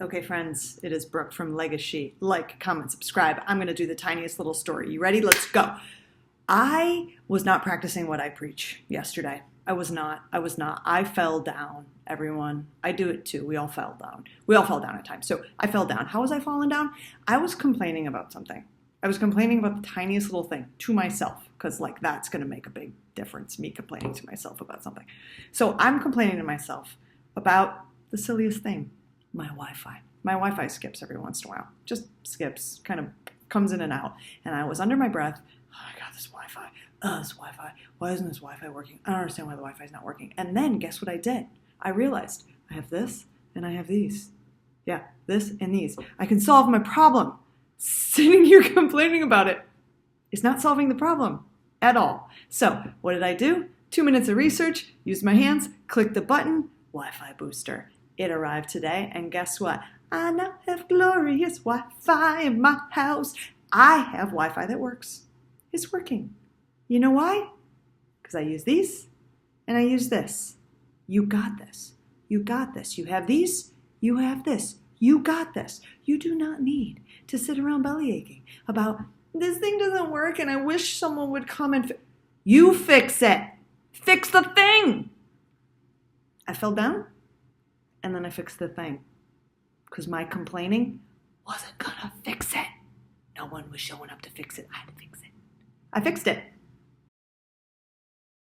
Okay, friends, it is Brooke from LegaSHE. Like, comment, subscribe. I'm going to do the tiniest little story. You ready? Let's go. I was not practicing what I preach yesterday. I was not. I fell down, everyone. I do it too. We all fell down. We all fell down at times. So I fell down. How was I falling down? I was complaining about something. I was complaining about the tiniest little thing to myself, because like that's going to make a big difference, me complaining to myself about something. So I'm complaining to myself about the silliest thing. My Wi-Fi. My Wi-Fi skips every once in a while. Just skips, kind of comes in and out. And I was under my breath, oh my God, this Wi-Fi. This Wi-Fi. Why isn't this Wi-Fi working? I don't understand why the Wi-Fi is not working. And then guess what I did? I realized I have this and I have these. Yeah, this and these. I can solve my problem. Sitting here complaining about it is not solving the problem at all. So what did I do? 2 minutes of research, used my hands, clicked the button, Wi-Fi booster. It arrived today, and guess what? I now have glorious Wi-Fi in my house. I have Wi-Fi that works. It's working. You know why? Because I use these, and I use this. You got this. You got this. You have these, you have this. You got this. You do not need to sit around belly aching about, this thing doesn't work, and I wish someone would come and you fix it. Fix the thing. I fell down. And then I fixed the thing. Because my complaining wasn't gonna fix it. No one was showing up to fix it. I had to fix it. I fixed it.